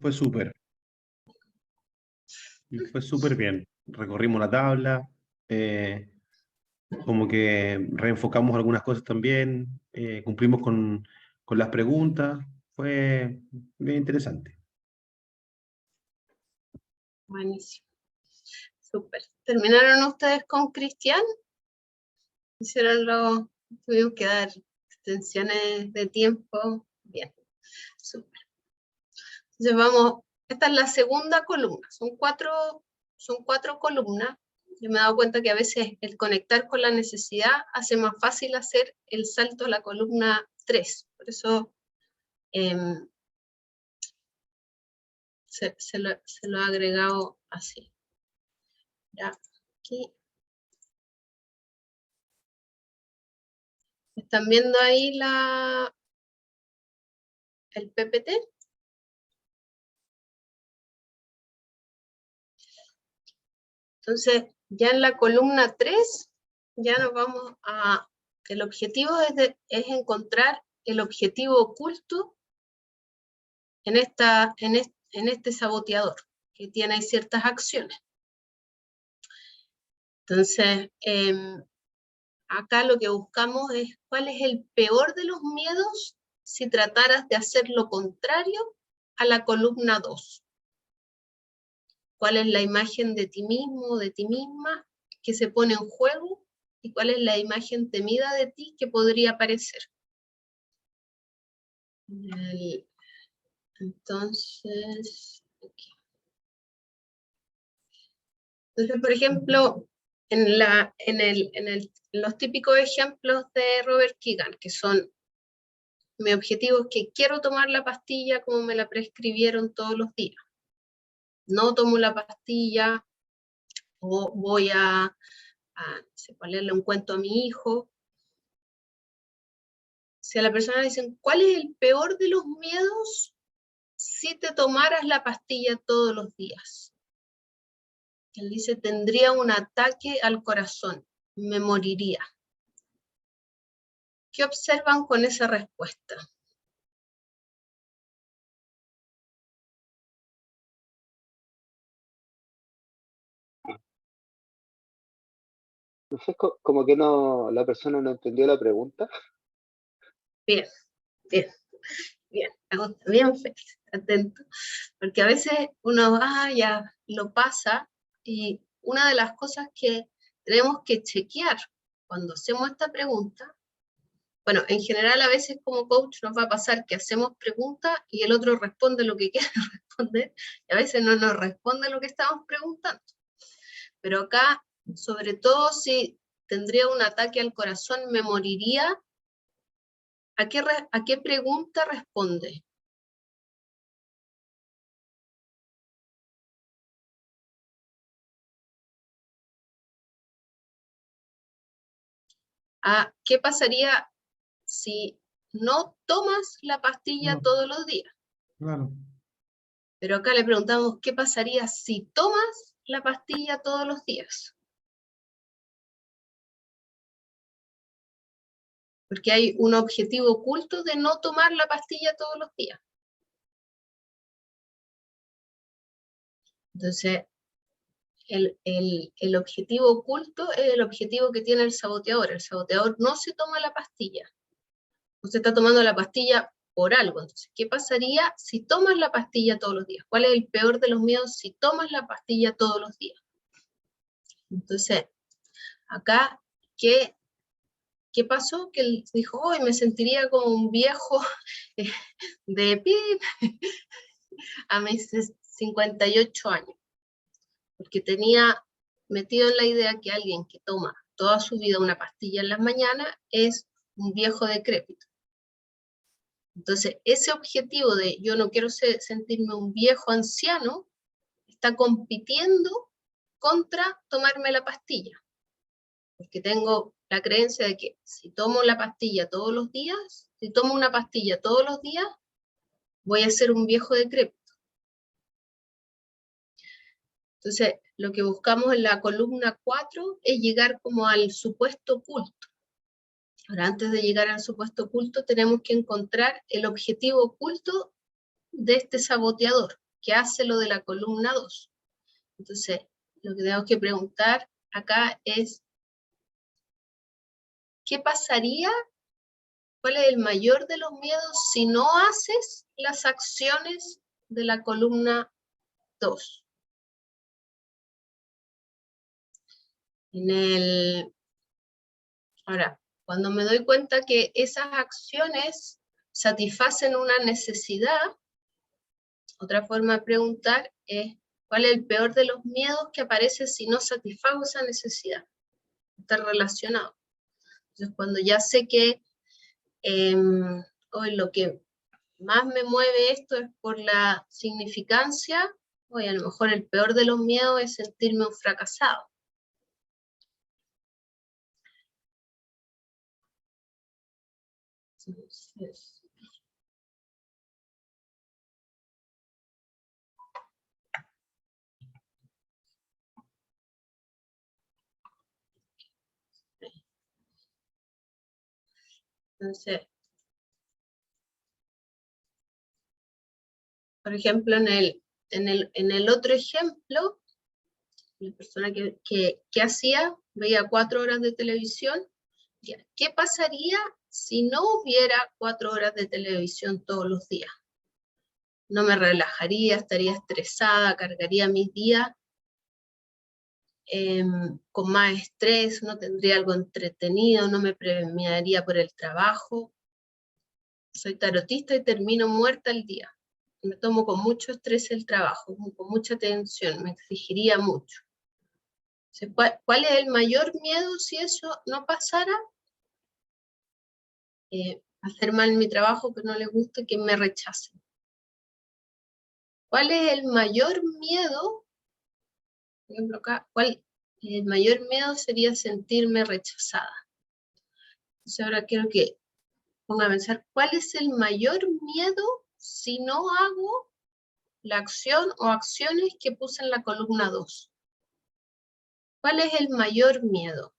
fue súper. Fue súper bien. Recorrimos la tabla, como que reenfocamos algunas cosas también, cumplimos con las preguntas. Fue bien interesante. Buenísimo. Súper. ¿Terminaron ustedes con Cristian? Tuvimos que dar extensiones de tiempo. Bien, súper. Entonces vamos, esta es la segunda columna, son cuatro columnas. Yo me he dado cuenta que a veces el conectar con la necesidad hace más fácil hacer el salto a la columna 3. Por eso se lo he agregado así. Ya, aquí. ¿Están viendo ahí el PPT? Entonces, ya en la columna 3, ya nos vamos a... El objetivo es encontrar el objetivo oculto en este saboteador, que tiene ciertas acciones. Entonces, acá lo que buscamos es cuál es el peor de los miedos si trataras de hacer lo contrario a la columna 2. ¿Cuál es la imagen de ti mismo, de ti misma, que se pone en juego? ¿Y cuál es la imagen temida de ti que podría aparecer? Entonces, por ejemplo, en los típicos ejemplos de Robert Keegan, que son: mi objetivo es que quiero tomar la pastilla como me la prescribieron todos los días. No tomo la pastilla, o voy a ponerle un cuento a mi hijo. Si a la persona le dicen, ¿cuál es el peor de los miedos si te tomaras la pastilla todos los días? Él dice, tendría un ataque al corazón, me moriría. ¿Qué observan con esa respuesta? No sé, como que no, la persona no entendió la pregunta. Bien, bien, bien, bien, Félix, atento. Porque a veces uno ya lo pasa, y una de las cosas que tenemos que chequear cuando hacemos esta pregunta, bueno, en general a veces como coach nos va a pasar que hacemos preguntas y el otro responde lo que quiere responder, y a veces no nos responde lo que estamos preguntando. Pero acá, sobre todo si tendría un ataque al corazón, me moriría, ¿a qué pregunta responde? ¿Qué pasaría si no tomas la pastilla todos los días? Claro. Pero acá le preguntamos, ¿qué pasaría si tomas la pastilla todos los días? Porque hay un objetivo oculto de no tomar la pastilla todos los días. Entonces, el objetivo oculto es el objetivo que tiene el saboteador. El saboteador no se toma la pastilla. Usted está tomando la pastilla por algo. Entonces, ¿qué pasaría si tomas la pastilla todos los días? ¿Cuál es el peor de los miedos si tomas la pastilla todos los días? Entonces, acá, ¿qué pasó? Que él dijo, hoy me sentiría como un viejo de PIB a mis 58 años. Porque tenía metido en la idea que alguien que toma toda su vida una pastilla en las mañanas es un viejo decrépito. Entonces, ese objetivo de yo no quiero sentirme un viejo anciano, está compitiendo contra tomarme la pastilla. Porque tengo la creencia de que si tomo la pastilla todos los días, si tomo una pastilla todos los días, voy a ser un viejo decrépito. Entonces, lo que buscamos en la columna 4 es llegar como al supuesto oculto. Ahora, antes de llegar al supuesto oculto, tenemos que encontrar el objetivo oculto de este saboteador, que hace lo de la columna 2. Entonces, lo que tenemos que preguntar acá es, ¿qué pasaría? ¿Cuál es el mayor de los miedos si no haces las acciones de la columna 2? Ahora, cuando me doy cuenta que esas acciones satisfacen una necesidad, otra forma de preguntar es, ¿cuál es el peor de los miedos que aparece si no satisfago esa necesidad? Está relacionado. Entonces, cuando ya sé que hoy lo que más me mueve esto es por la significancia, hoy a lo mejor el peor de los miedos es sentirme un fracasado. Entonces, por ejemplo, en el otro ejemplo, la persona que hacía, veía 4 horas de televisión. ¿Qué pasaría si no hubiera 4 horas de televisión todos los días? No me relajaría, estaría estresada, cargaría mis días con más estrés, no tendría algo entretenido, no me premiaría por el trabajo. Soy tarotista y termino muerta el día. Me tomo con mucho estrés el trabajo, con mucha tensión, me exigiría mucho. ¿Cuál es el mayor miedo si eso no pasara? Hacer mal mi trabajo, que no le guste, que me rechacen. ¿Cuál es el mayor miedo? Por ejemplo, acá, el mayor miedo sería sentirme rechazada. Entonces ahora quiero que ponga a pensar, ¿cuál es el mayor miedo si no hago la acción o acciones que puse en la columna 2? ¿Cuál es el mayor miedo?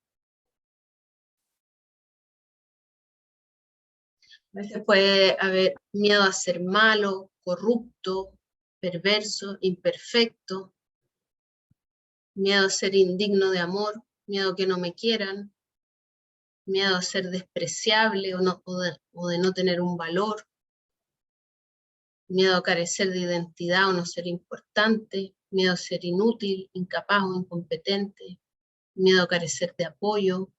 A veces puede haber miedo a ser malo, corrupto, perverso, imperfecto, miedo a ser indigno de amor, miedo a que no me quieran, miedo a ser despreciable o de no tener un valor, miedo a carecer de identidad o no ser importante, miedo a ser inútil, incapaz o incompetente, miedo a carecer de apoyo,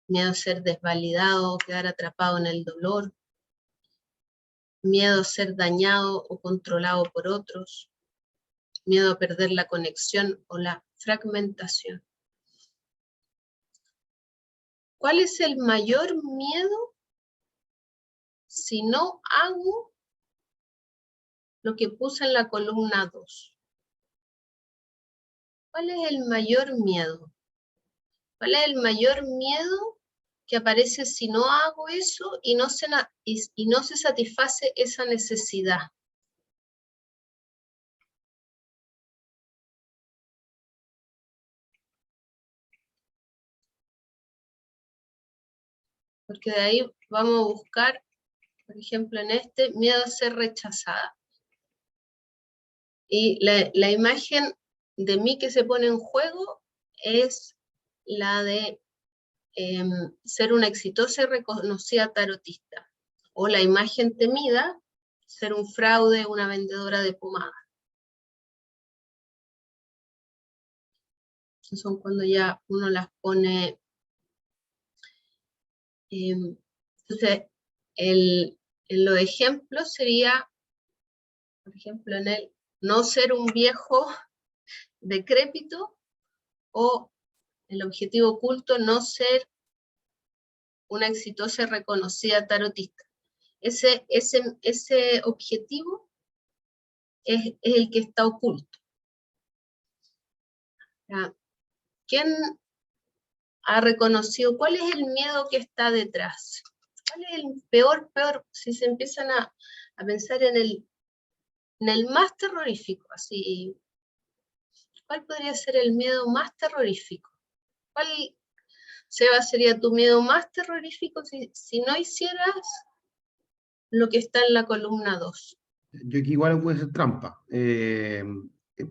miedo a ser desvalidado o quedar atrapado en el dolor, miedo a ser dañado o controlado por otros, miedo a perder la conexión o la fragmentación. ¿Cuál es el mayor miedo si no hago lo que puse en la columna 2? ¿Cuál es el mayor miedo? ¿Cuál es el mayor miedo que aparece si no hago eso y no se satisface esa necesidad? Porque de ahí vamos a buscar, por ejemplo, en este, miedo a ser rechazada. Y la imagen de mí que se pone en juego es la de ser una exitosa y reconocida tarotista. O la imagen temida, ser un fraude, una vendedora de pomada. Son cuando ya uno las pone. Entonces, en los ejemplos sería, por ejemplo, en el no ser un viejo decrépito, o el objetivo oculto, no ser una exitosa y reconocida tarotista. Ese objetivo es el que está oculto. ¿Quién ha reconocido cuál es el miedo que está detrás? ¿Cuál es el peor, si se empiezan a pensar en el más terrorífico? Así, ¿cuál podría ser el miedo más terrorífico? ¿Cuál, Seba, sería tu miedo más terrorífico si no hicieras lo que está en la columna 2? Yo aquí igual puede ser trampa,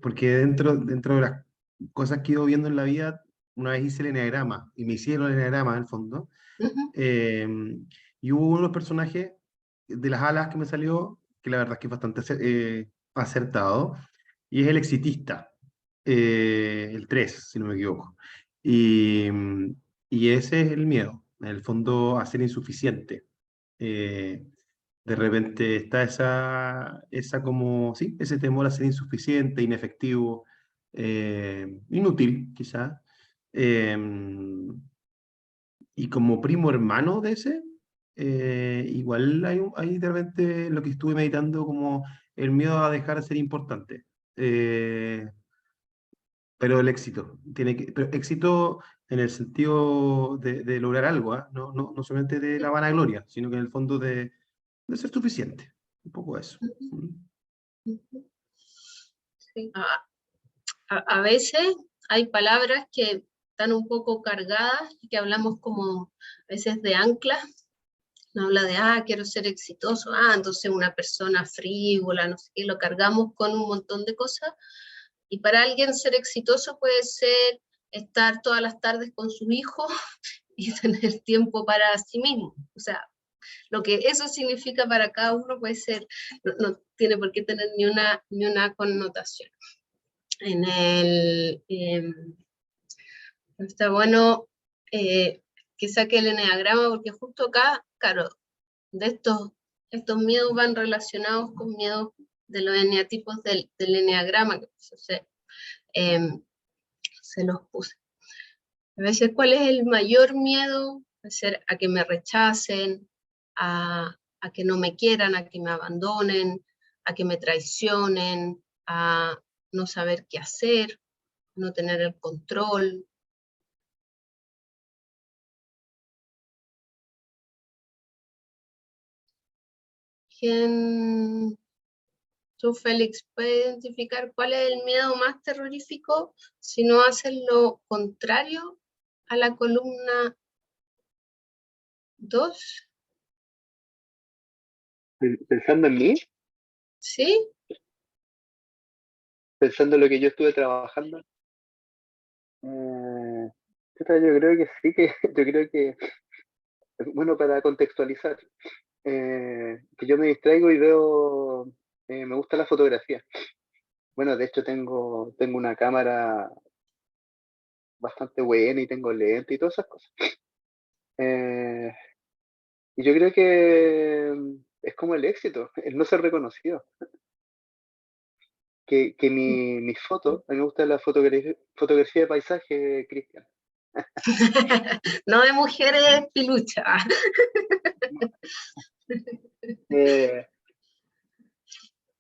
porque dentro de las cosas que he ido viendo en la vida, una vez hice el eneagrama, y me hicieron el eneagrama en el fondo, Ujú. eh, y hubo uno de los personajes de las alas que me salió, que la verdad es que es bastante acertado, y es el exitista, el 3 si no me equivoco. Y, y ese es el miedo, en el fondo, a ser insuficiente. Eh, de repente está esa como, sí, ese temor a ser insuficiente, inefectivo, inútil, quizás. Eh, y como primo hermano de ese, igual hay de repente lo que estuve meditando como el miedo a dejar de ser importante. Eh, pero el éxito, pero éxito en el sentido de lograr algo, ¿ah? No solamente de la vanagloria, sino que en el fondo de ser suficiente. Un poco eso. Ujú. ¿Mm? Ujú. Sí. A veces hay palabras que están un poco cargadas y que hablamos como a veces de anclas. No habla de, quiero ser exitoso, entonces una persona frívola, no sé qué, lo cargamos con un montón de cosas. Y para alguien ser exitoso puede ser estar todas las tardes con sus hijos y tener tiempo para sí mismo. O sea, lo que eso significa para cada uno puede ser, no tiene por qué tener ni una connotación. En el, está bueno que saque el eneagrama, porque justo acá, claro, de estos miedos van relacionados con miedos de los eneatipos del eneagrama, que se los puse. A veces, ¿cuál es el mayor miedo? Puede ser a que me rechacen, a que no me quieran, a que me abandonen, a que me traicionen, a no saber qué hacer, no tener el control. ¿Quién, tú, Félix, puede identificar cuál es el miedo más terrorífico si no hacen lo contrario a la columna 2? Pensando en mí, ¿Sí? pensando en lo que yo estuve trabajando, eh, yo creo que sí, yo creo que, bueno, para contextualizar, que yo me distraigo y veo, me gusta la fotografía. Bueno, de hecho tengo una cámara bastante buena y tengo lente y todas esas cosas. Eh, y yo creo que es como el éxito, el no ser reconocido. Que mis fotos, a mí me gusta la fotografía de paisaje, Cristian. No de mujeres piluchas. Eh,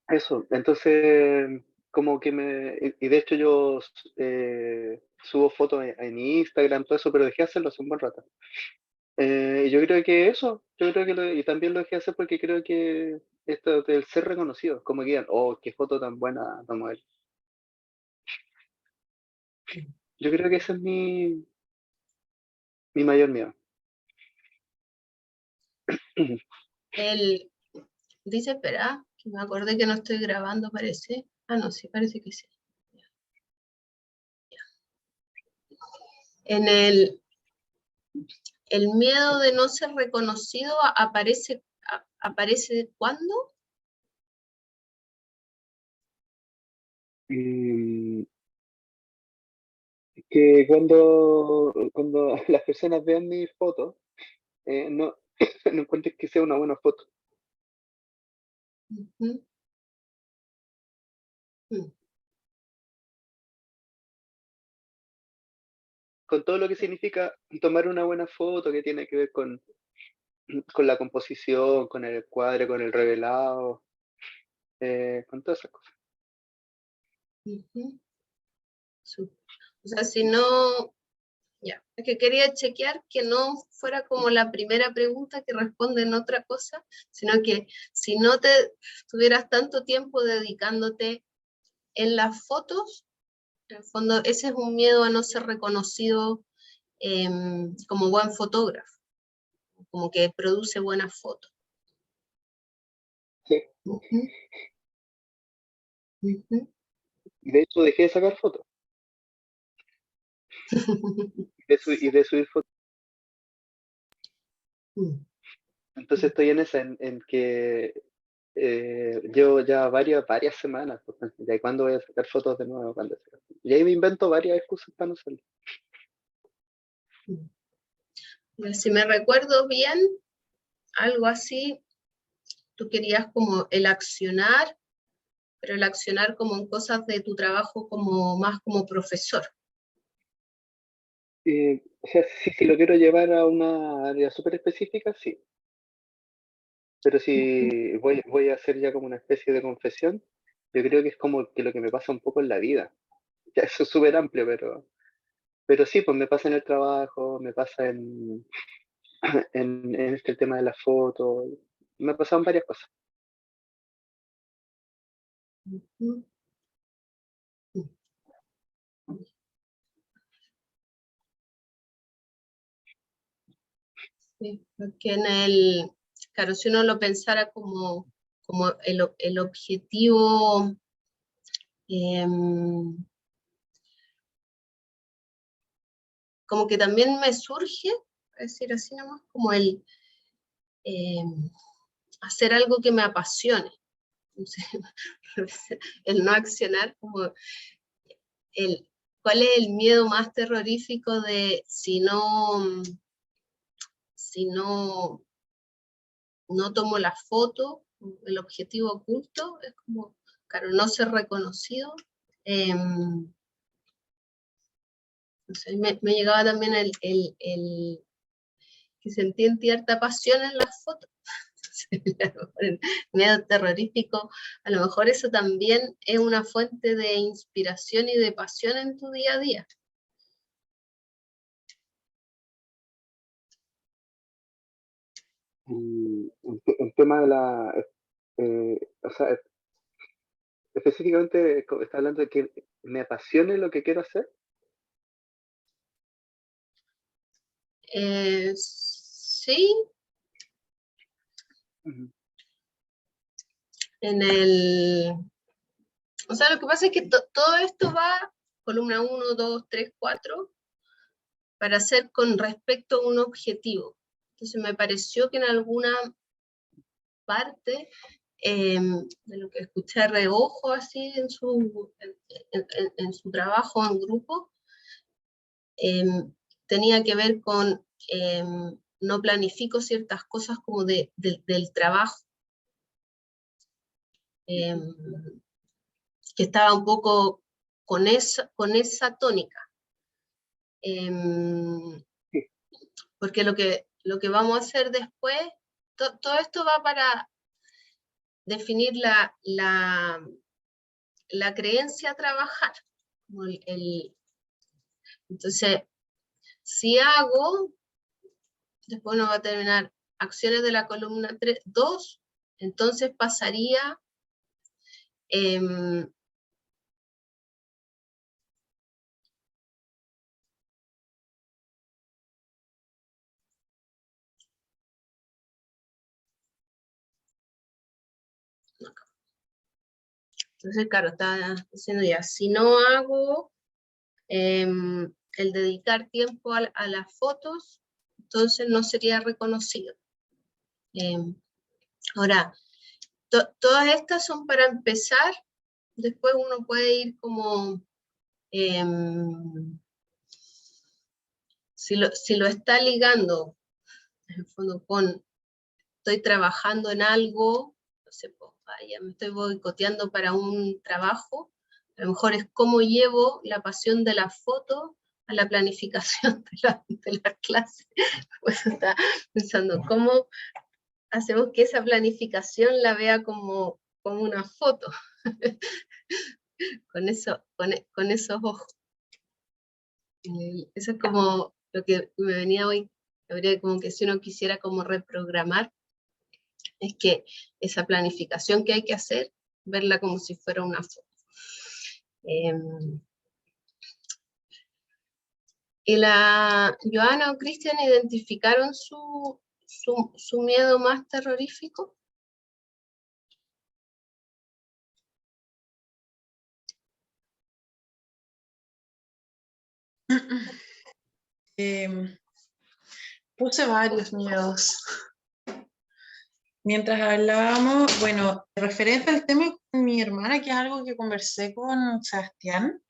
Eso, entonces, como que y de hecho yo subo fotos en Instagram, todo eso, pero dejé de hacerlo hace un buen rato. Yo creo que eso, yo creo que y también lo dejé de hacer porque creo que esto del ser reconocido, como que digan, oh, qué foto tan buena tomó él. Yo creo que ese es mi mayor miedo. Él dice, espera, que me acordé que no estoy grabando, parece. No, sí, parece que sí. En el miedo de no ser reconocido aparece ¿cuándo? Mm, que cuando las personas vean mis fotos, no, no encuentren que sea una buena foto. Ujú. Mm. Con todo lo que significa tomar una buena foto, que tiene que ver con la composición, con el cuadro, con el revelado, con todas esas cosas. Ujú. O sea, si no, ya, es que quería chequear que no fuera como la primera pregunta que responde en otra cosa, sino que si no te tuvieras tanto tiempo dedicándote en las fotos, en el fondo ese es un miedo a no ser reconocido como buen fotógrafo, como que produce buenas fotos. Sí. Ujú. Ujú. Y de hecho dejé de sacar fotos y de subir fotos. Mm, Entonces estoy en esa, en que llevo ya varias semanas. Pues, ¿ya cuándo voy a sacar fotos de nuevo? Y ahí me invento varias excusas para no salir. mm. Si me recuerdo bien, algo así, tú querías como el accionar, pero el accionar como en cosas de tu trabajo como más como profesor. O sea, si lo quiero llevar a una área súper específica, sí. Pero Ujú. si voy a hacer ya como una especie de confesión, yo creo que es como que lo que me pasa un poco en la vida. Ya eso es súper amplio, pero sí, pues me pasa en el trabajo, me pasa en este tema de las fotos, me pasaron varias cosas. Ujú. Sí, porque claro, si uno lo pensara como el objetivo, em, como que también me surge, a decir así nomás, como em, hacer algo que me apasione. Entonces, el no accionar, como el, ¿cuál es el miedo más terrorífico de si no tomo la foto, el objetivo oculto? Es como, claro, no ser reconocido. Entonces me llegaba también el que sentí cierta pasión en las fotos. El miedo terrorífico, a lo mejor eso también es una fuente de inspiración y de pasión en tu día a día. Y el tema de o sea, específicamente está hablando de que me apasione lo que quiero hacer. Sí, Ujú. o sea, lo que pasa es que todo esto va, columna 1, 2, 3, 4, para hacer con respecto a un objetivo. Entonces me pareció que en alguna parte de lo que escuché a reojo así en su trabajo en grupo, tenía que ver con no planifico ciertas cosas como del trabajo, que estaba un poco con esa tónica. Sí. Porque lo que vamos a hacer después, todo esto va para definir la creencia a trabajar. Entonces, si hago, después uno va a terminar acciones de la columna 3, 2, entonces pasaría no, entonces, claro, está diciendo ya, si no hago el dedicar tiempo a las fotos, entonces no sería reconocido. Ahora, todas estas son para empezar, después uno puede ir como, si lo está ligando, en el fondo, con estoy trabajando en algo, no sé, pues, vaya, me estoy boicoteando para un trabajo, a lo mejor es cómo llevo la pasión de la foto a la planificación de la clase. Pues está pensando cómo hacemos que esa planificación la vea como una foto, con esos ojos. Eso es como lo que me venía hoy, habría como que si uno quisiera como reprogramar, es que esa planificación que hay que hacer, verla como si fuera una foto. ¿Y la Joana o Cristian identificaron su miedo más terrorífico? Puse varios miedos. Mientras hablábamos, bueno, referente al tema con mi hermana, que es algo que conversé con Sebastián,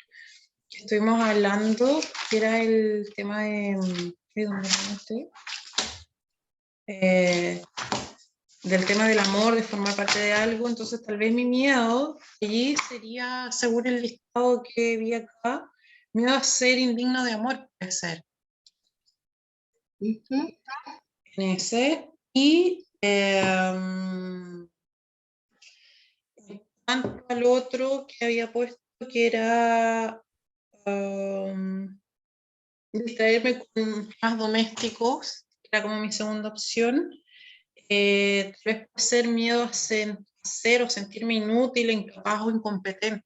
que estuvimos hablando, que era el tema ¿de dónde estoy? Del tema del amor, de formar parte de algo. Entonces tal vez mi miedo allí sería, según el listado que vi acá, miedo a ser indigno de amor, puede ser. En ese. Y en cuanto al otro que había puesto, que era distraerme con más domésticos, que era como mi segunda opción. Tal vez puede ser miedo a ser o sentirme inútil, incapaz o incompetente.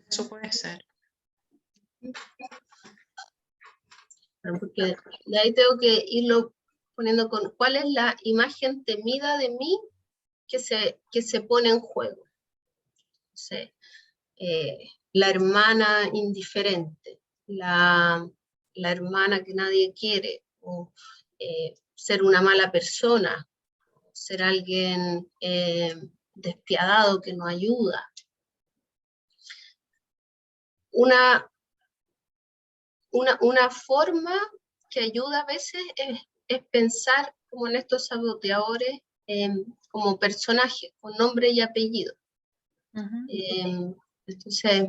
Eso puede ser. Porque de ahí tengo que irlo poniendo con cuál es la imagen temida de mí que se pone en juego. O sea, la hermana indiferente, la hermana que nadie quiere, o ser una mala persona, ser alguien despiadado que no ayuda. Una forma que ayuda a veces es pensar como en estos saboteadores como personajes, con nombre y apellido. Entonces,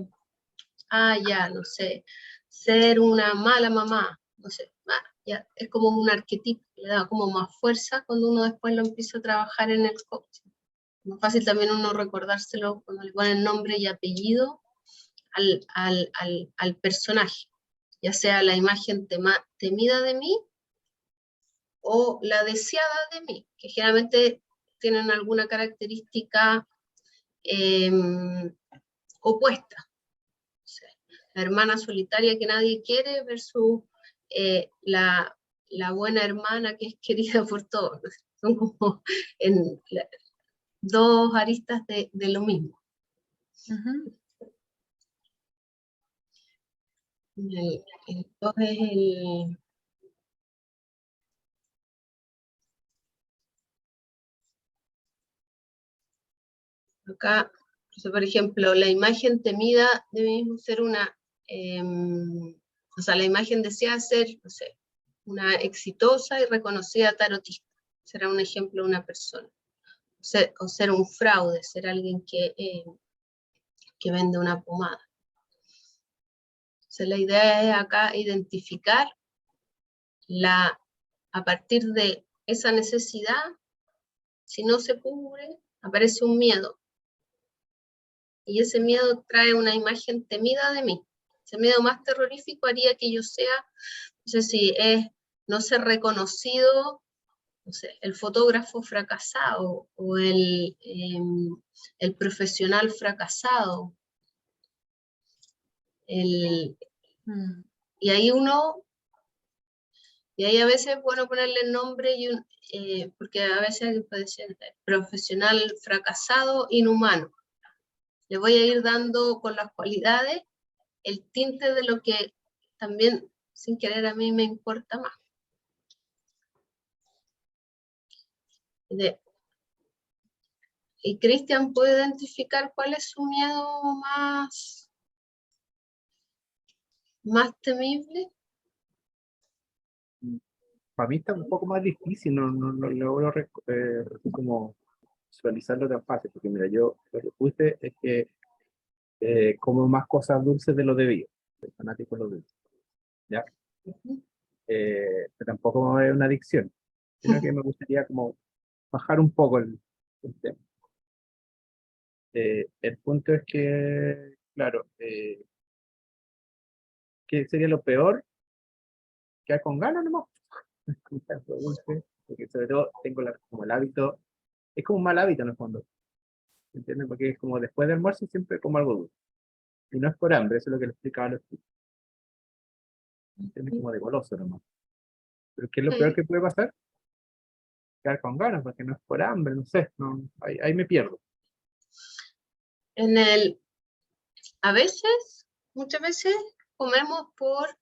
ya, no sé, ser una mala mamá, no sé, ya, es como un arquetipo, le da como más fuerza cuando uno después lo empieza a trabajar en el coaching. Es más fácil también uno recordárselo cuando le ponen nombre y apellido al personaje, ya sea la imagen temida de mí o la deseada de mí, que generalmente tienen alguna característica opuesta. O sea, la hermana solitaria que nadie quiere versus la buena hermana que es querida por todos. Son como dos aristas de lo mismo. Entonces, acá, por ejemplo, la imagen temida debe mismo ser una, o sea, la imagen deseada ser, no sé, una exitosa y reconocida tarotista. Será un ejemplo de una persona. O ser un fraude, ser alguien que vende una pomada. Entonces, la idea es acá identificar a partir de esa necesidad, si no se cubre, aparece un miedo. Y ese miedo trae una imagen temida de mí. Ese miedo más terrorífico haría que yo sea, no sé si es no ser reconocido, no sé, el fotógrafo fracasado o el profesional fracasado. Y ahí a veces es bueno ponerle el nombre, porque a veces puede ser profesional fracasado, inhumano. Le voy a ir dando con las cualidades el tinte de lo que también, sin querer, a mí me importa más. Y Cristian puede identificar cuál es su miedo más temible. Para mí está un poco más difícil, no logro como visualizarlo tan fácil, porque mira, yo lo que puse es que como más cosas dulces de lo debido, soy fanático de lo dulce, ¿ya? Pero tampoco es una adicción, sino que me gustaría como bajar un poco el tema. El punto es que, claro, ¿qué sería lo peor? Quedar con ganas nomás, con tanto dulce, porque sobre todo tengo como el hábito, es como un mal hábito en el fondo, ¿entiendes? Porque es como después del almuerzo siempre como algo dulce. Y no es por hambre, eso es lo que le explicaba a los chicos. ¿Entiendes? Como de goloso nomás. Pero ¿qué es lo peor que puede pasar? Quedar con ganas, porque no es por hambre, no sé, no, ahí me pierdo. A veces, muchas veces, comemos por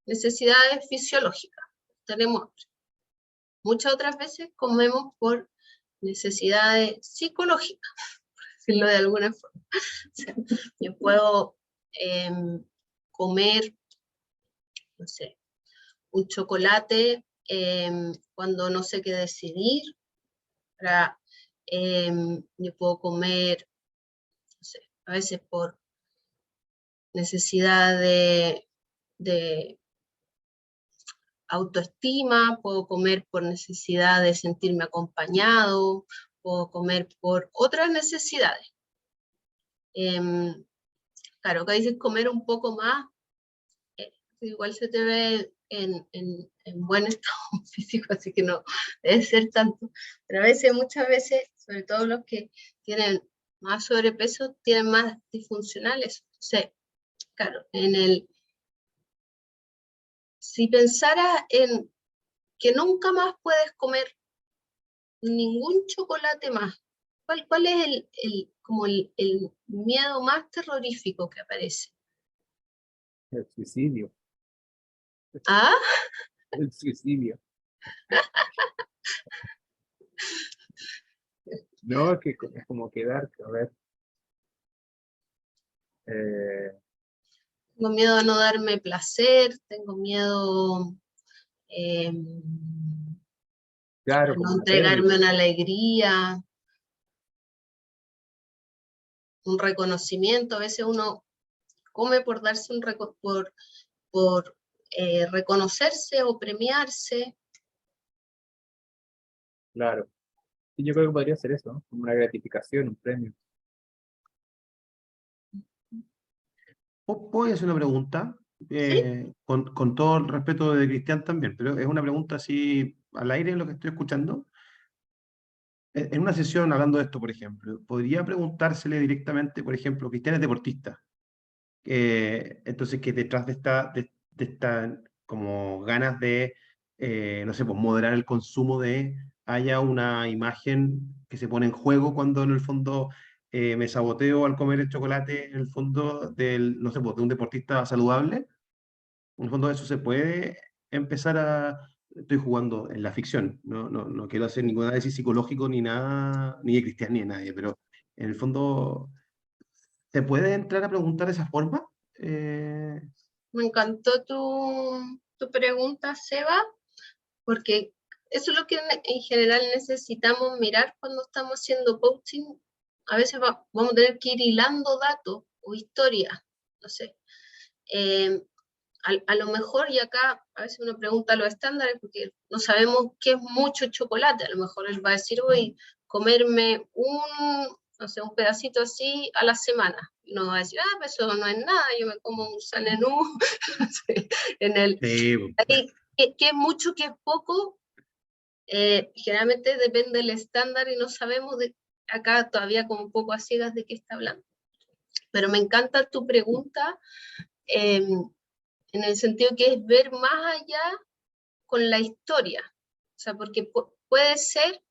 necesidades fisiológicas. Tenemos hambre. Muchas otras veces comemos por necesidades psicológicas, por decirlo de alguna forma. O sea, yo puedo comer, no sé, un chocolate cuando no sé qué decidir. Yo puedo comer, no sé, a veces por necesidad de autoestima, puedo comer por necesidad de sentirme acompañado, puedo comer por otras necesidades. Claro, que dices comer un poco más, igual se te ve en buen estado físico, así que no debe ser tanto. Pero a veces, muchas veces, sobre todo los que tienen más sobrepeso, tienen más disfuncionales. O sea, claro, si pensara en que nunca más puedes comer ningún chocolate más, ¿cuál es como el miedo más terrorífico que aparece? El suicidio. ¿Ah? El suicidio. No, es que es como quedar, a ver. Tengo miedo a no darme placer, tengo miedo Claro, a no como una entregarme pérdida. una alegría, un reconocimiento. A veces uno come por darse por reconocerse o premiarse. Claro. Y yo creo que podría ser eso, ¿no? Como una gratificación, un premio. ¿Puedo hacer una pregunta? ¿Sí? Con todo el respeto de Cristian también, pero es una pregunta así al aire lo que estoy escuchando. En una sesión hablando de esto, por ejemplo, podría preguntársele directamente, por ejemplo, Cristian es deportista, entonces que detrás de esta como ganas de, no sé, pues moderar el consumo haya una imagen que se pone en juego cuando en el fondo me saboteo al comer el chocolate, en el fondo no sé, pues, de un deportista saludable. En el fondo eso se puede empezar Estoy jugando en la ficción, no quiero hacer ningún análisis psicológico ni nada, ni de Cristian ni de nadie, pero en el fondo, ¿se puede entrar a preguntar de esa forma? Me encantó tu pregunta, Seba, porque eso es lo que en general necesitamos mirar cuando estamos haciendo coaching. A veces vamos a tener que ir hilando datos o historias, no sé. A lo mejor, y acá a veces uno pregunta los estándares porque no sabemos qué es mucho chocolate. A lo mejor él va a decir, voy a comerme no sé, un pedacito así a la semana. Y uno va a decir, pues eso no es nada, yo me como un sanenú. No sé, Sí, ¿qué es mucho, qué es poco? Generalmente depende del estándar y no sabemos acá todavía como un poco a ciegas de qué está hablando. Pero me encanta tu pregunta, en el sentido que es ver más allá con la historia. O sea, porque puede ser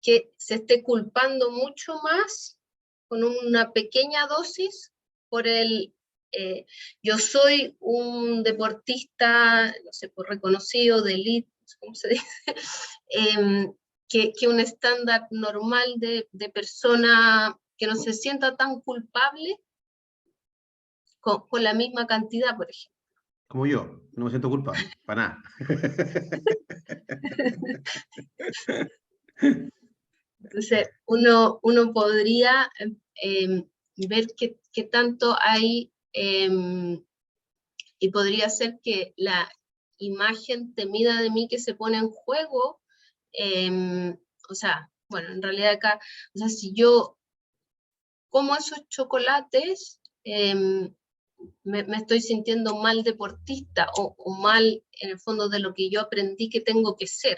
que se esté culpando mucho más con una pequeña dosis por yo soy un deportista, no sé, por reconocido de élite, ¿cómo se dice? Que un estándar normal de persona que no se sienta tan culpable con la misma cantidad, por ejemplo. como yo, no me siento culpable, para nada. Entonces, uno podría ver qué tanto hay, y podría ser que la imagen temida de mí que se pone en juego, o sea, bueno, en realidad acá, o sea, si yo como esos chocolates, me estoy sintiendo mal deportista o mal en el fondo de lo que yo aprendí que tengo que ser.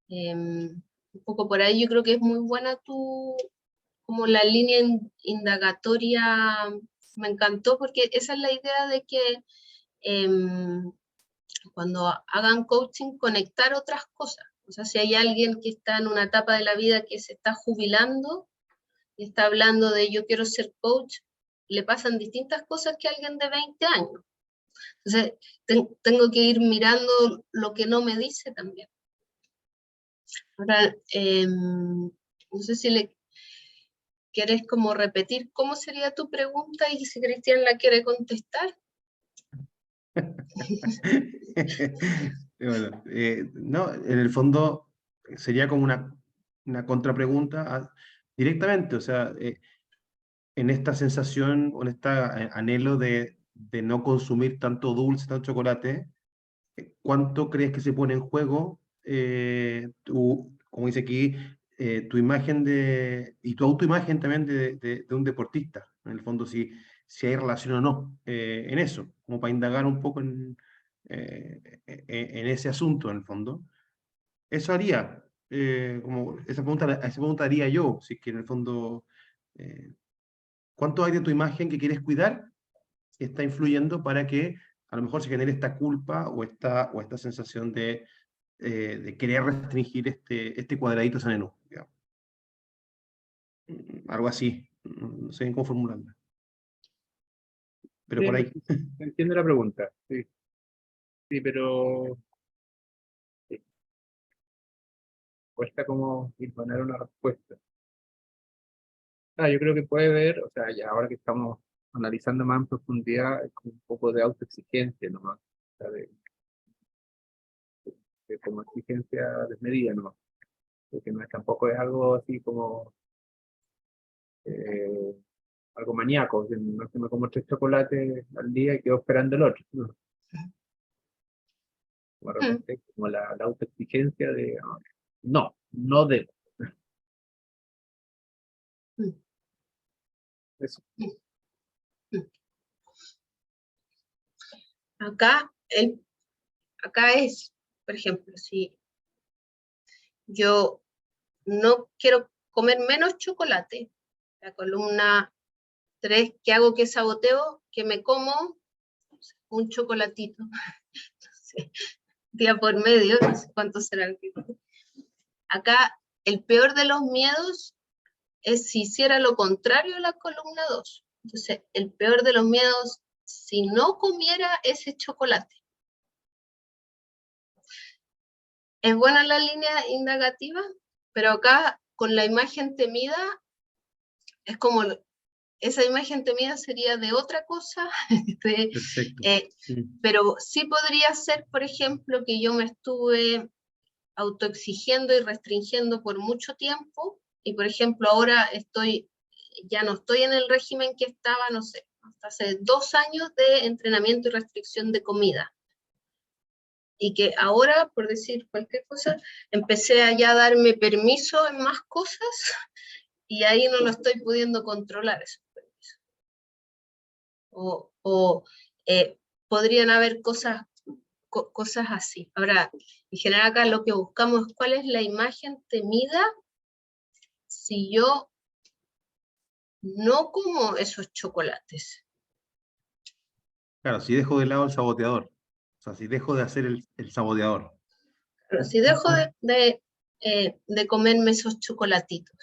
Un poco por ahí yo creo que es muy buena como la línea indagatoria, me encantó porque esa es la idea de que cuando hagan coaching conectar otras cosas. O sea, si hay alguien que está en una etapa de la vida que se está jubilando, y está hablando de yo quiero ser coach, le pasan distintas cosas que a alguien de 20 años. Entonces, tengo que ir mirando lo que no me dice también. Ahora, no sé si le quieres como repetir cómo sería tu pregunta y si Cristian la quiere contestar. Bueno, no, en el fondo sería como una contrapregunta directamente, o sea, en esta sensación o en este anhelo de no consumir tanto dulce, tanto chocolate, ¿cuánto crees que se pone en juego como dice aquí, tu imagen y tu autoimagen también de un deportista? En el fondo, si hay relación o no en eso, como para indagar un poco en ese asunto, en el fondo. Eso haría, como esa pregunta haría yo, si es que en el fondo, ¿cuánto hay de tu imagen que quieres cuidar que está influyendo para que a lo mejor se genere esta culpa o esta sensación de querer restringir este cuadradito ese menú, digamos? Algo así, no sé bien cómo formularla. Pero por ahí. Entiendo la pregunta, sí. Sí, pero sí, cuesta como imponer una respuesta. Yo creo que puede ver, o sea, ya ahora que estamos analizando más en profundidad, es como un poco de autoexigencia nomás, o sea, de como exigencia desmedida nomás, porque no es, tampoco es algo así como eh, algo maníaco, que no es que me como 3 chocolates al día y quedo esperando el otro, ¿no? De repente como la autoexigencia de no debo. Eso. Acá es, por ejemplo, si yo no quiero comer menos chocolate, la columna 3, que hago que saboteo, que me como un chocolatito, entonces, día por medio, no sé cuánto será el que... Acá el peor de los miedos es si hiciera lo contrario a la columna 2. Entonces, el peor de los miedos, si no comiera ese chocolate. Es buena la línea indagativa, pero acá con la imagen temida, es como esa imagen temida sería de otra cosa, Perfecto. pero sí podría ser, por ejemplo, que yo me estuve autoexigiendo y restringiendo por mucho tiempo, y por ejemplo ahora ya no estoy en el régimen que estaba, no sé, hasta hace 2 años de entrenamiento y restricción de comida. Y que ahora, por decir cualquier cosa, empecé a ya darme permiso en más cosas, y ahí no lo estoy pudiendo controlar esos permisos. Podrían haber cosas así. Ahora, en general acá lo que buscamos es cuál es la imagen temida si yo no como esos chocolates. Claro, si dejo de lado el saboteador, o sea, si dejo de hacer el saboteador. Pero si dejo de comerme esos chocolatitos.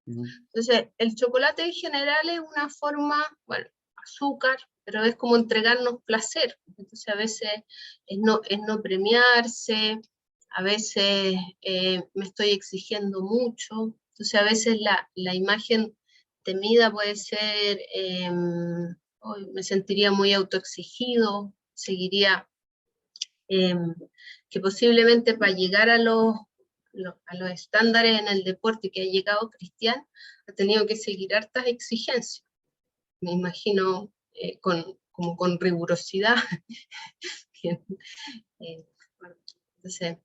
Entonces, el chocolate en general es una forma, bueno, azúcar, pero es como entregarnos placer. Entonces, a veces es no premiarse, a veces me estoy exigiendo mucho. Entonces, a veces la imagen temida puede ser, me sentiría muy autoexigido, seguiría, que posiblemente para llegar a los estándares en el deporte que ha llegado Cristian, ha tenido que seguir hartas exigencias. Me imagino como con rigurosidad. Entonces,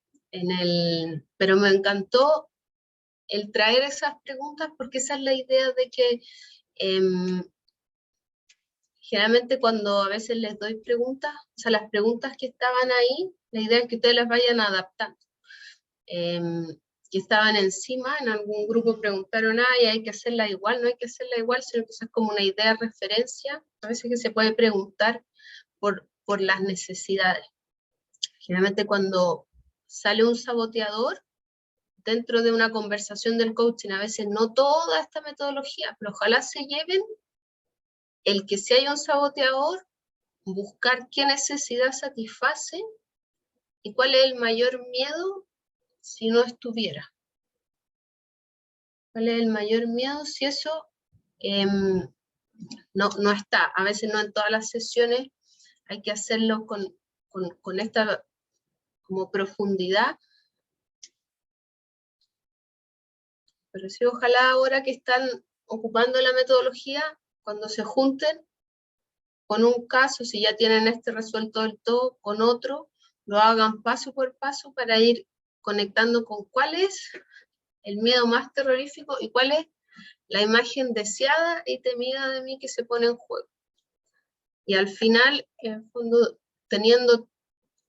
pero me encantó el traer esas preguntas porque esa es la idea de que generalmente cuando a veces les doy preguntas, o sea, las preguntas que estaban ahí, la idea es que ustedes las vayan adaptando. Que estaban encima, en algún grupo preguntaron, hay que hacerla igual, no hay que hacerla igual, sino que eso es como una idea de referencia, a veces que se puede preguntar por las necesidades. Generalmente cuando sale un saboteador, dentro de una conversación del coaching, a veces no toda esta metodología, pero ojalá se lleven el que si hay un saboteador, buscar qué necesidad satisface y cuál es el mayor miedo si no estuviera. ¿Cuál es el mayor miedo si eso no está? A veces no en todas las sesiones, hay que hacerlo con esta como profundidad. Pero sí, ojalá ahora que están ocupando la metodología, cuando se junten con un caso, si ya tienen este resuelto del todo, con otro, lo hagan paso por paso para ir conectando con cuál es el miedo más terrorífico y cuál es la imagen deseada y temida de mí que se pone en juego. Y al final, en el fondo, teniendo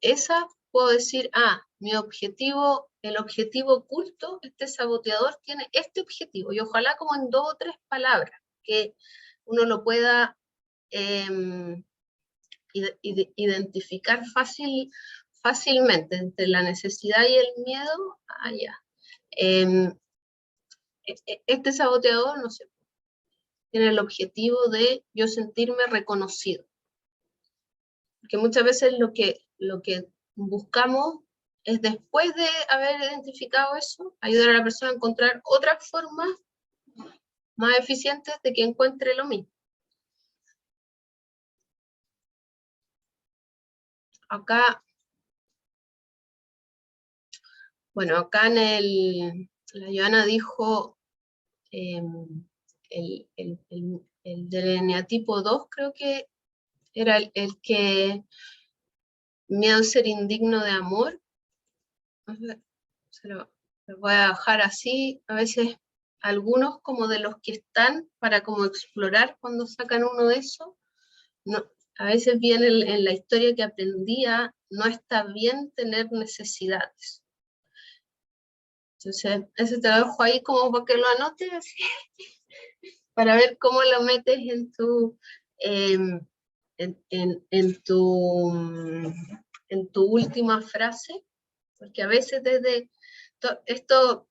esa, puedo decir, mi objetivo, el objetivo oculto, este saboteador tiene este objetivo, y ojalá como en 2 o 3 palabras, que uno lo pueda identificar fácilmente entre la necesidad y el miedo. Este saboteador, no sé, tiene el objetivo de yo sentirme reconocido. Porque muchas veces lo que buscamos es, después de haber identificado eso, ayudar a la persona a encontrar otras formas más eficientes de que encuentre lo mismo. Acá, bueno, acá la Joana dijo el del eneatipo 2, creo que era el que miedo a ser indigno de amor. Se lo voy a dejar así. A veces algunos como de los que están para como explorar cuando sacan uno de esos, a veces viene en la historia que aprendía, no está bien tener necesidades. Entonces, eso te lo dejo ahí como para que lo anotes, así, para ver cómo lo metes en tu, en tu última frase, porque a veces desde esto,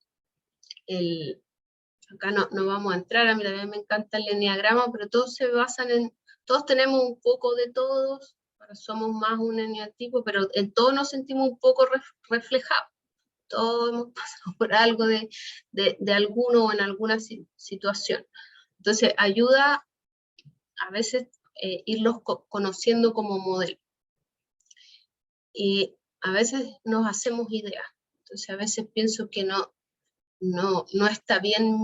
acá no vamos a entrar, a mí también me encanta el eneagrama, pero todos se basan todos tenemos un poco de todos, somos más un eneatipo, pero en todos nos sentimos un poco reflejados. Todos hemos pasado por algo de alguno o en alguna situación. Entonces ayuda a veces irlos conociendo como modelo. Y a veces nos hacemos ideas. Entonces a veces pienso que no está bien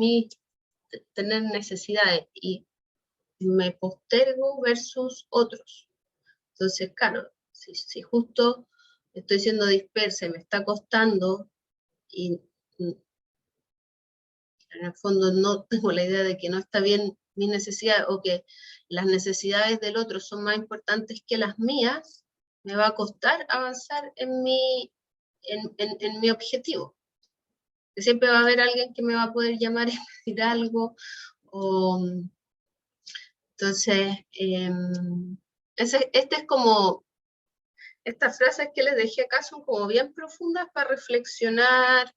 tener necesidades y me postergo versus otros. Entonces, claro, si justo estoy siendo dispersa y me está costando y en el fondo no tengo la idea de que no está bien mis necesidades o que las necesidades del otro son más importantes que las mías, me va a costar avanzar en mi objetivo. Que siempre va a haber alguien que me va a poder llamar y decir algo. Entonces, este es como, estas frases que les dejé acá son como bien profundas para reflexionar.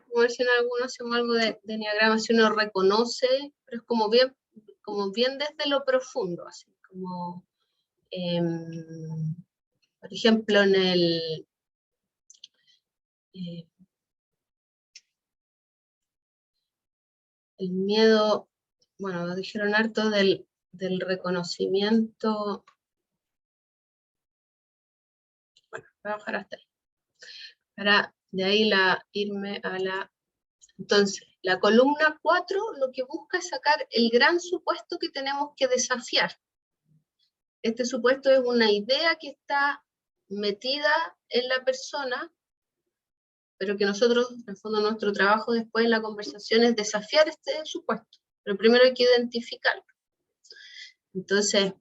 Como si en algunos hacemos algo de eneagrama, si uno reconoce, pero es como bien desde lo profundo, así como, por ejemplo, en el miedo, bueno, dijeron harto del reconocimiento. Bueno, voy a bajar hasta ahí. Para de ahí irme a la... Entonces, la columna 4 lo que busca es sacar el gran supuesto que tenemos que desafiar. Este supuesto es una idea que está metida en la persona, pero que nosotros, en el fondo, nuestro trabajo después en la conversación es desafiar este supuesto. Pero primero hay que identificarlo. Entonces,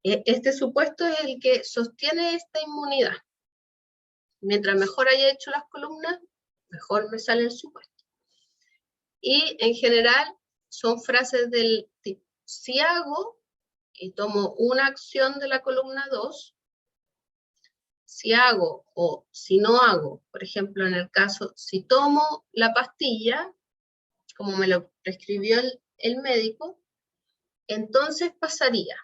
este supuesto es el que sostiene esta inmunidad. Mientras mejor haya hecho las columnas, mejor me sale el supuesto. Y en general son frases del tipo, si hago y tomo una acción de la columna 2, si hago o si no hago, por ejemplo, en el caso, si tomo la pastilla, como me lo prescribió el médico, entonces pasaría,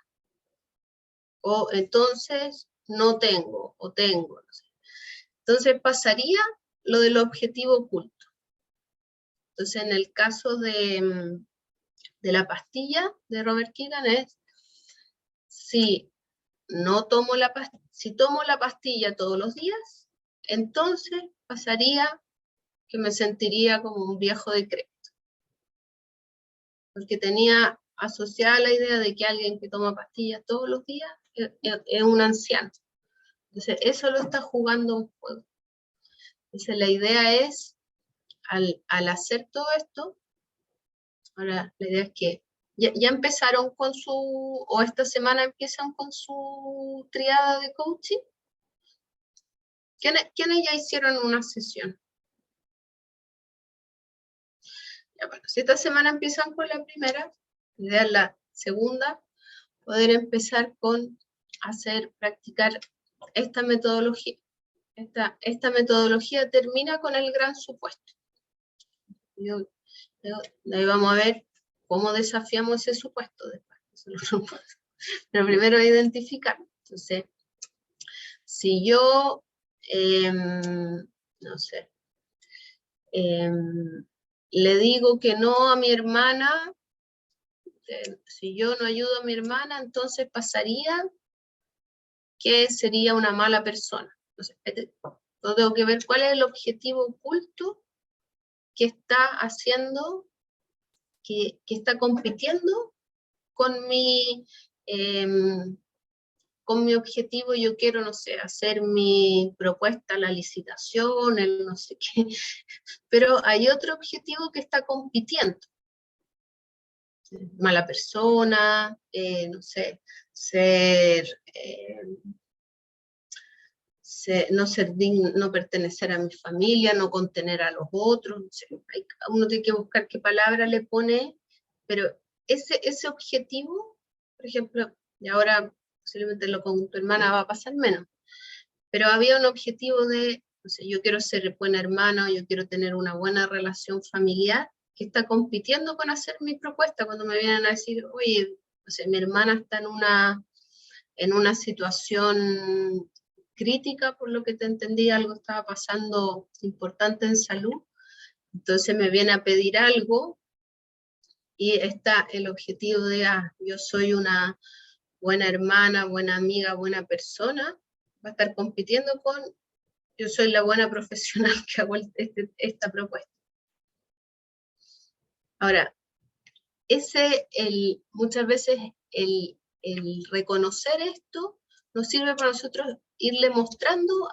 o entonces no tengo, o tengo, no sé. Entonces pasaría lo del objetivo oculto. Entonces, en el caso de la pastilla de Robert Keegan es, si tomo la pastilla todos los días, entonces pasaría que me sentiría como un viejo decrépito. Porque tenía asociada la idea de que alguien que toma pastillas todos los días es un anciano. Entonces, eso lo está jugando un juego. Entonces, la idea es, al hacer todo esto, ahora la idea es que ya empezaron con o esta semana empiezan con su triada de coaching. ¿Quiénes ya hicieron una sesión? Ya, bueno, si esta semana empiezan con la primera, la idea es la segunda, poder empezar con practicar esta metodología. Esta metodología termina con el gran supuesto. Ahí vamos a ver cómo desafiamos ese supuesto después. Pero primero identificar. Entonces, si yo, no sé, le digo que no a mi hermana, si yo no ayudo a mi hermana, entonces pasaría que sería una mala persona. Entonces, tengo que ver cuál es el objetivo oculto que está haciendo, que está compitiendo con mi objetivo. Yo quiero, no sé, hacer mi propuesta a la licitación, el no sé qué, pero hay otro objetivo que está compitiendo. Mala persona, no sé, no pertenecer a mi familia, no contener a los otros, no sé, uno tiene que buscar qué palabra le pone, pero ese objetivo, por ejemplo, y ahora posiblemente con tu hermana va a pasar menos, pero había un objetivo de, no sé, yo quiero ser buena hermana, yo quiero tener una buena relación familiar, que está compitiendo con hacer mi propuesta, cuando me vienen a decir, oye, no sé, mi hermana está en una situación crítica, por lo que te entendí, algo estaba pasando importante en salud, entonces me viene a pedir algo, y está el objetivo de, yo soy una buena hermana, buena amiga, buena persona, va a estar compitiendo con, yo soy la buena profesional que hago esta propuesta. Ahora, muchas veces el reconocer esto nos sirve para nosotros irle mostrando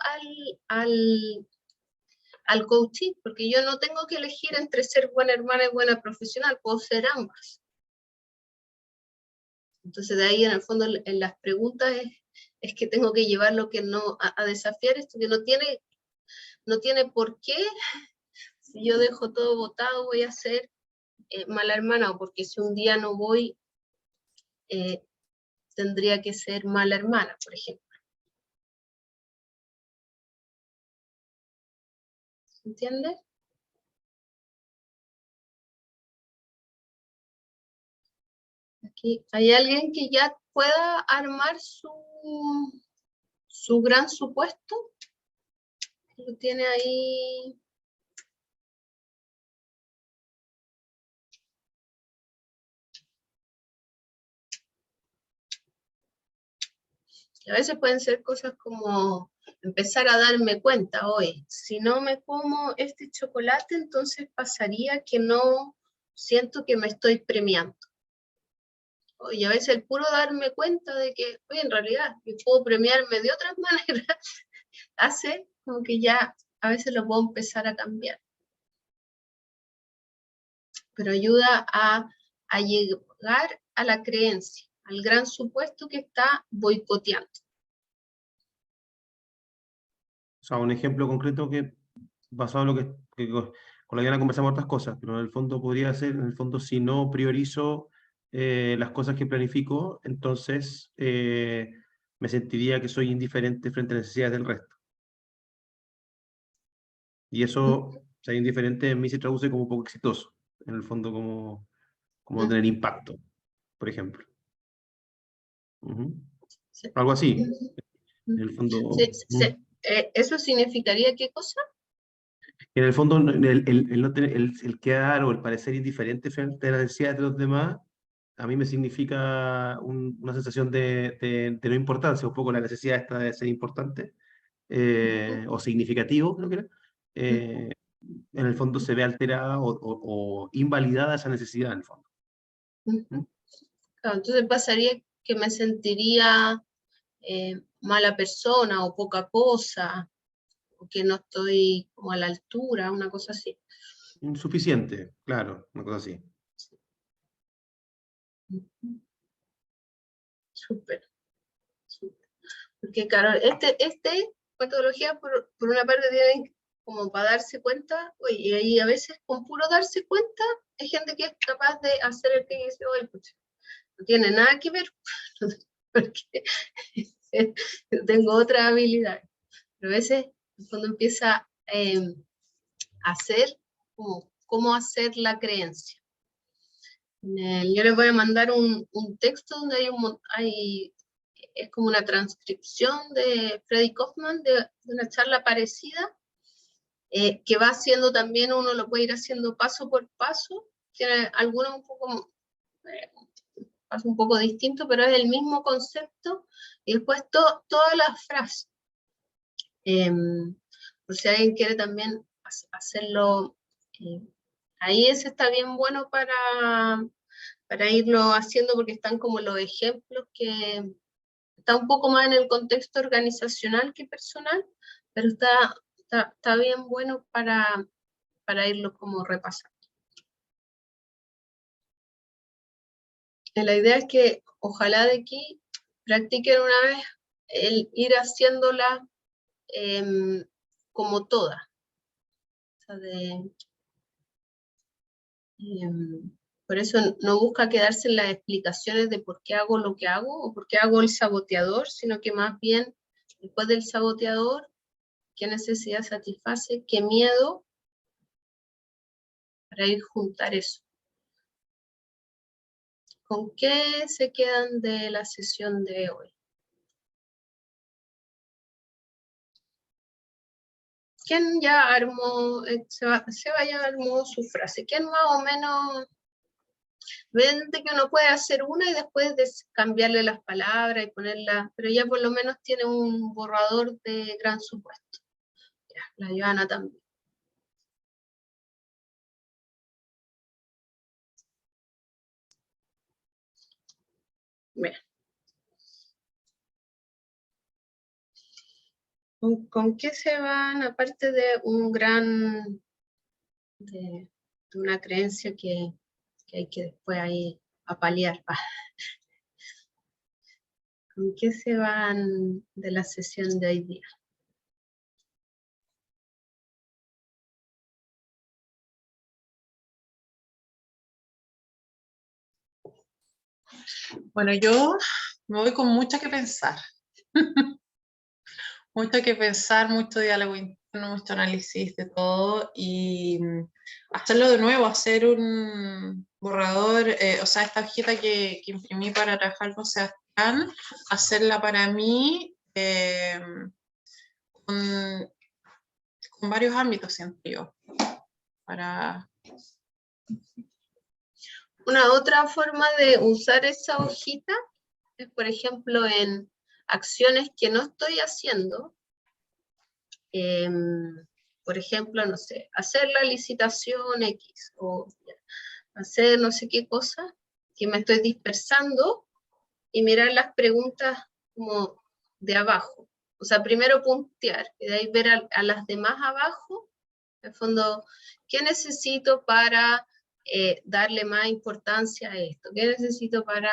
al coaching, porque yo no tengo que elegir entre ser buena hermana y buena profesional, puedo ser ambas. Entonces de ahí en el fondo en las preguntas es que tengo que llevarlo a desafiar esto, que no tiene por qué, si yo dejo todo botado voy a ser mala hermana, o porque si un día no voy, tendría que ser mala hermana, por ejemplo. ¿Se entiende? Aquí hay alguien que ya pueda armar su gran supuesto. Lo tiene ahí. A veces pueden ser cosas como empezar a darme cuenta hoy, si no me como este chocolate, entonces pasaría que no siento que me estoy premiando. Y a veces el puro darme cuenta de que, oye, en realidad yo puedo premiarme de otras maneras, hace como que ya a veces lo puedo empezar a cambiar. Pero ayuda a llegar a la creencia, al gran supuesto que está boicoteando. O sea, un ejemplo concreto que, basado en lo que con la Diana conversamos otras cosas, pero en el fondo podría ser, en el fondo, si no priorizo las cosas que planifico, entonces me sentiría que soy indiferente frente a las necesidades del resto. Y eso, ser indiferente en mí se traduce como poco exitoso, en el fondo como tener impacto, por ejemplo. Sí. Algo así, en el fondo. ¿Eso significaría qué cosa? En el fondo, el no tener, el quedar o el parecer indiferente frente a las necesidades de los demás, a mí me significa una sensación de no importancia, un poco la necesidad esta de ser importante, o significativo, creo que era. En el fondo se ve alterada o invalidada esa necesidad, en el fondo. Claro, entonces pasaría que me sentiría mala persona o poca cosa, o que no estoy como a la altura, una cosa así. Insuficiente, claro, una cosa así. Súper, súper. Porque claro, metodología por una parte tienen como para darse cuenta, oye, y ahí a veces con puro darse cuenta hay gente que es capaz de hacer el que dice, oye, pucha, no tiene nada que ver, porque tengo otra habilidad. Pero a veces cuando empieza a hacer, cómo hacer la creencia. Yo les voy a mandar un texto donde es como una transcripción de Freddy Kaufman de una charla parecida, que va haciendo también, uno lo puede ir haciendo paso por paso, tiene algunos paso un poco distinto, pero es el mismo concepto, y después todas las frases. Por si alguien quiere también hacerlo, ahí ese está bien bueno para irlo haciendo, porque están como los ejemplos que está un poco más en el contexto organizacional que personal, pero está bien bueno para irlo como repasando. La idea es que ojalá de aquí practiquen una vez el ir haciéndola como toda. O sea, por eso no busca quedarse en las explicaciones de por qué hago lo que hago o por qué hago el saboteador, sino que más bien después del saboteador, qué necesidad satisface, qué miedo, para ir juntar eso. ¿Con qué se quedan de la sesión de hoy? ¿Quién ya armó, Seba ya armó su frase? ¿Quién más o menos? Ven que uno puede hacer una y después cambiarle las palabras y ponerlas, pero ya por lo menos tiene un borrador de gran supuesto. Ya, la Joana también. Bien. ¿Con qué se van, aparte de de una creencia que hay que después ahí apalear? ¿Con qué se van de la sesión de hoy día? Bueno, yo me voy con mucho que pensar. Mucho que pensar, mucho diálogo interno, mucho análisis de todo y hacerlo de nuevo, hacer un borrador, o sea, esta hojita que imprimí para trabajar con Sebastián, hacerla para mí con varios ámbitos, siento yo, para... Una otra forma de usar esa hojita es, por ejemplo, en acciones que no estoy haciendo. Por ejemplo, no sé, hacer la licitación X o hacer no sé qué cosa, que me estoy dispersando, y mirar las preguntas como de abajo. O sea, primero puntear y de ahí ver a las demás abajo, en el fondo, ¿qué necesito para darle más importancia a esto? ¿Qué necesito para...?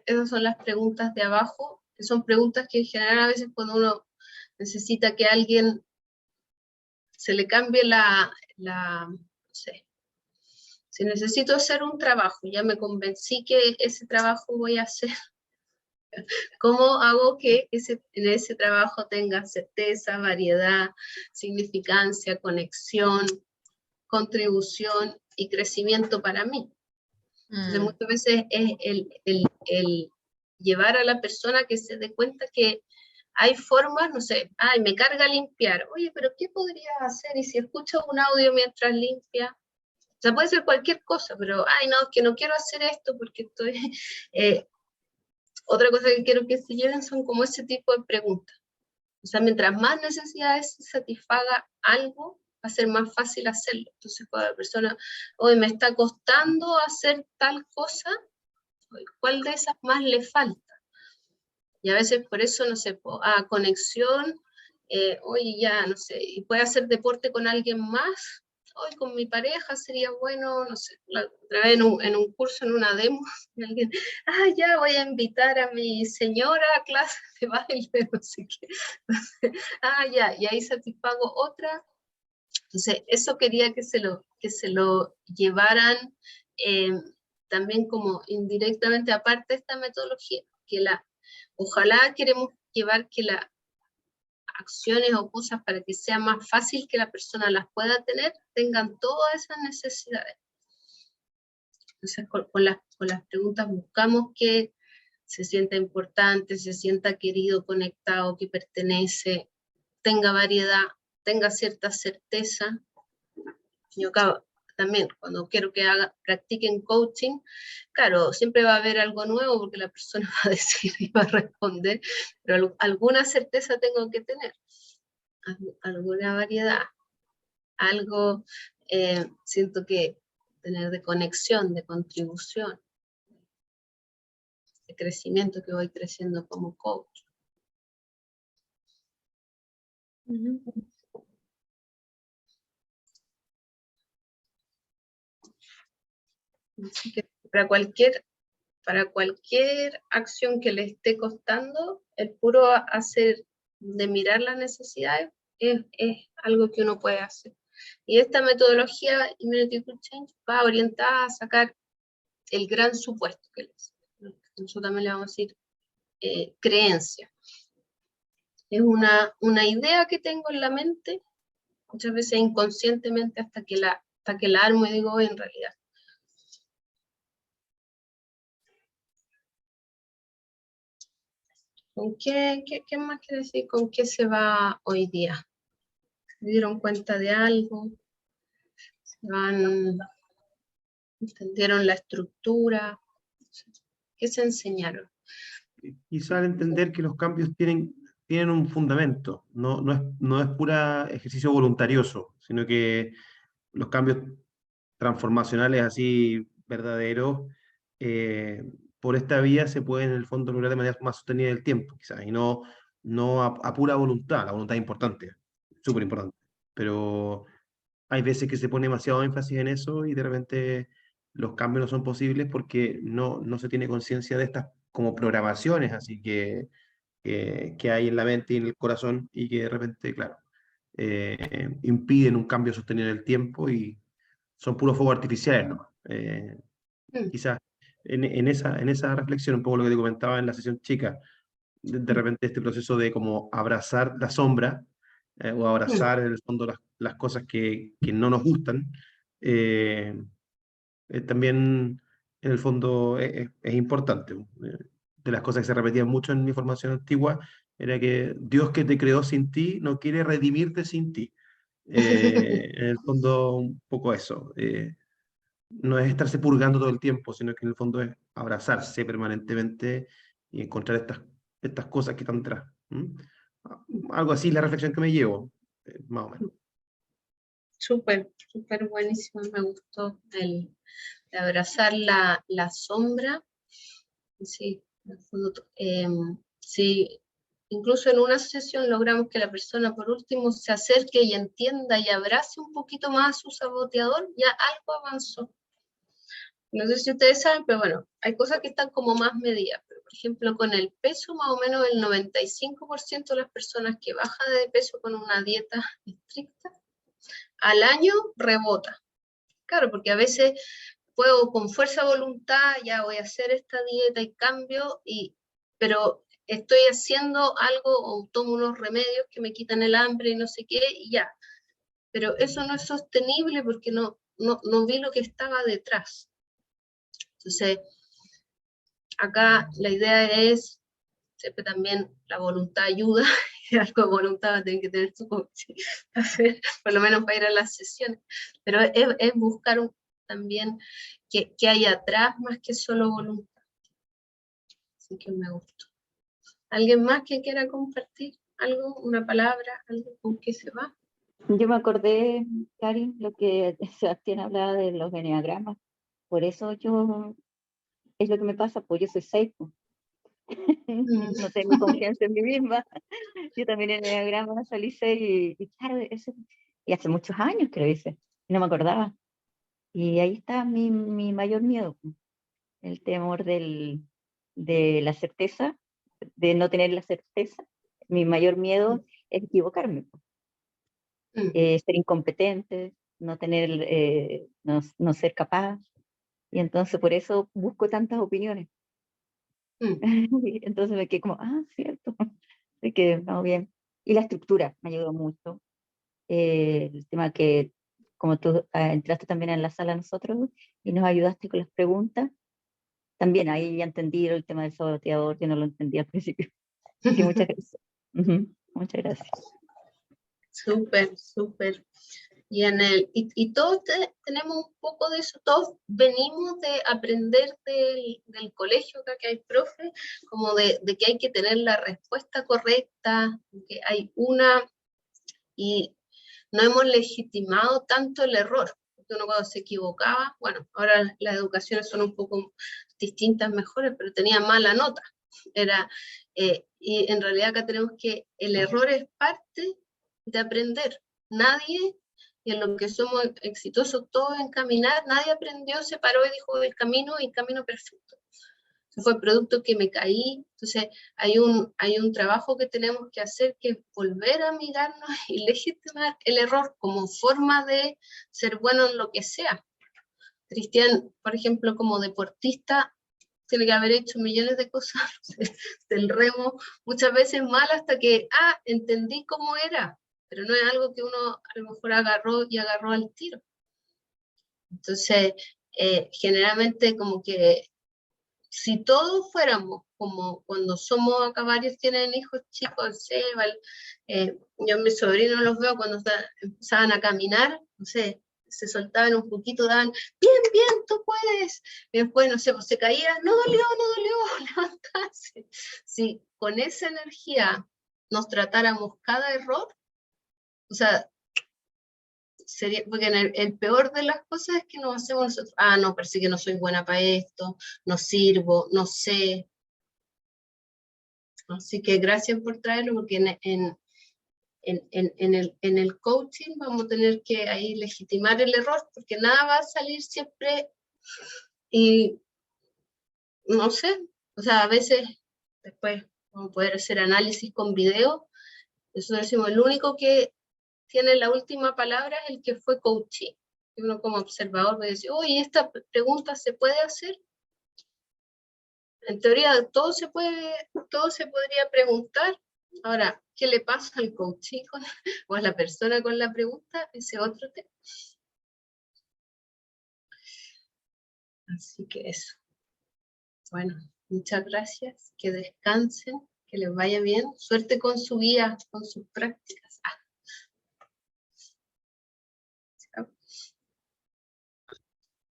Esas son las preguntas de abajo, que son preguntas que en general a veces cuando uno necesita que alguien se le cambie no sé, si necesito hacer un trabajo, ya me convencí que ese trabajo voy a hacer, ¿Cómo hago que en ese trabajo tenga certeza, variedad, significancia, conexión, contribución y crecimiento para mí? Entonces muchas veces es el llevar a la persona que se dé cuenta que hay formas, no sé, ay, me carga limpiar, oye, pero ¿qué podría hacer? Y si escucho un audio mientras limpia, o sea, puede ser cualquier cosa, pero, ay, no, es que no quiero hacer esto porque estoy... otra cosa que quiero que se lleven son como ese tipo de preguntas. O sea, mientras más necesidades se satisfaga algo, va a ser más fácil hacerlo. Entonces, cuando la persona, hoy me está costando hacer tal cosa, ¿cuál de esas más le falta? Y a veces por eso, no sé, conexión, oye, ya, no sé, y puede hacer deporte con alguien más, hoy con mi pareja sería bueno, no sé, otra vez en un curso, en una demo, alguien, ya voy a invitar a mi señora a clase de baile, no sé qué, ya, y ahí satisfago otra. Entonces, eso quería que se lo llevaran también como indirectamente, aparte de esta metodología, que ojalá queremos llevar que las acciones o cosas para que sea más fácil que la persona las pueda tener, tengan todas esas necesidades. Entonces, con las preguntas buscamos que se sienta importante, se sienta querido, conectado, que pertenece, tenga variedad, tenga cierta certeza. Yo también, cuando quiero que practiquen coaching, claro, siempre va a haber algo nuevo porque la persona va a decir y va a responder, pero alguna certeza tengo que tener, alguna variedad, algo siento que tener de conexión, de contribución, de crecimiento, que voy creciendo como coach. Así que para cualquier acción que le esté costando, el puro hacer de mirar las necesidades es algo que uno puede hacer. Y esta metodología Immunity to Change va orientada a sacar el gran supuesto que nosotros también le vamos a decir creencia. Es una idea que tengo en la mente, muchas veces inconscientemente, hasta que la armo y digo, en realidad. ¿Con qué más quiere decir? ¿Con qué se va hoy día? ¿Se dieron cuenta de algo? ¿Entendieron la estructura? ¿Qué se enseñaron? Quizá al entender que los cambios tienen un fundamento, no es pura ejercicio voluntarioso, sino que los cambios transformacionales así verdaderos, por esta vía se pueden en el fondo lograr de manera más sostenida en el tiempo, quizás, y no a pura voluntad. La voluntad es importante, súper importante, pero hay veces que se pone demasiado énfasis en eso y de repente los cambios no son posibles porque no se tiene conciencia de estas como programaciones, así que hay en la mente y en el corazón y que de repente, claro, impiden un cambio sostenido en el tiempo y son puros fuegos artificiales, ¿no? Quizás en esa reflexión, un poco lo que te comentaba en la sesión chica, de repente este proceso de como abrazar la sombra o abrazar en el fondo las cosas que no nos gustan, también en el fondo es importante. De las cosas que se repetían mucho en mi formación antigua era que Dios que te creó sin ti no quiere redimirte sin ti. En el fondo un poco eso. No es estarse purgando todo el tiempo, sino que en el fondo es abrazarse permanentemente y encontrar estas cosas que están detrás. Algo así, la reflexión que me llevo, más o menos. Súper, súper buenísimo, me gustó el de abrazar la sombra. Sí, sí, incluso en una sesión logramos que la persona por último se acerque y entienda y abrace un poquito más a su saboteador, ya algo avanzó. No sé si ustedes saben, pero bueno, hay cosas que están como más medidas. Pero, por ejemplo, con el peso, más o menos el 95% de las personas que bajan de peso con una dieta estricta, al año rebota. Claro, porque a veces puedo con fuerza de voluntad, ya voy a hacer esta dieta y cambio, pero estoy haciendo algo o tomo unos remedios que me quitan el hambre y no sé qué, y ya. Pero eso no es sostenible porque no vi lo que estaba detrás. Entonces, acá la idea es, siempre también la voluntad ayuda, y algo de voluntad va a tener que tener tu coach, por lo menos para ir a las sesiones, pero es buscar también qué hay atrás más que solo voluntad. Así que me gustó. ¿Alguien más que quiera compartir algo, una palabra, algo con qué se va? Yo me acordé, Karin, lo que Sebastián hablaba de los eneagramas. Por eso es lo que me pasa, pues yo soy 6, pues. No tengo confianza en mí misma. Yo también en eneagrama salí 6 y claro, y hace muchos años que lo hice, y no me acordaba. Y ahí está mi mayor miedo, pues, el temor de la certeza, de no tener la certeza. Mi mayor miedo es equivocarme, pues. Ser incompetente, no tener, no ser capaz, y entonces por eso busco tantas opiniones. Y entonces me quedé como, cierto, así que vamos bien. Y la estructura me ayudó mucho. El tema que, como tú entraste también en la sala nosotros y nos ayudaste con las preguntas, también ahí ya entendí el tema del saboteador, yo no lo entendía al principio. Así que muchas gracias. Muchas gracias. Súper, súper. Y todos tenemos un poco de eso, todos venimos de aprender del colegio, acá que hay profe, como de que hay que tener la respuesta correcta, que hay una, y no hemos legitimado tanto el error, porque uno cuando se equivocaba, bueno, ahora las educaciones son un poco distintas, mejores, pero tenía mala nota, y en realidad acá tenemos que el error es parte de aprender, nadie, y en lo que somos exitosos todos en caminar, nadie aprendió, se paró y dijo el camino perfecto. Ese fue el producto que me caí. Entonces hay un trabajo que tenemos que hacer, que es volver a mirarnos y legitimar el error como forma de ser bueno en lo que sea. Cristian, por ejemplo, como deportista, tiene que haber hecho millones de cosas del remo, muchas veces mal, hasta que, entendí cómo era, pero no es algo que uno a lo mejor agarró al tiro. Entonces, generalmente como que si todos fuéramos como cuando somos acá, varios tienen hijos chicos, Seba, yo a mis sobrinos los veo cuando empezaban a caminar, no sé, se soltaban un poquito, daban, bien, tú puedes, y después, no sé, pues se caían, no dolió, levantarse. Si con esa energía nos tratáramos cada error, o sea, sería, porque el peor de las cosas es que nos hacemos nosotros, no, parece que no soy buena para esto, no sirvo, no sé. Así que gracias por traerlo, porque en el coaching vamos a tener que ahí legitimar el error, porque nada va a salir siempre, y no sé, o sea, a veces después vamos a poder hacer análisis con video. Nosotros decimos, el único que tiene la última palabra es el que fue coaching. Y uno como observador puede decir, oye, ¿esta pregunta se puede hacer? En teoría todo se podría preguntar. Ahora, ¿qué le pasa al coaching o a la persona con la pregunta? Ese otro tema. Así que eso. Bueno, muchas gracias. Que descansen, que les vaya bien. Suerte con su vida, con sus prácticas. Chao.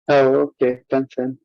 Chao, que descansen.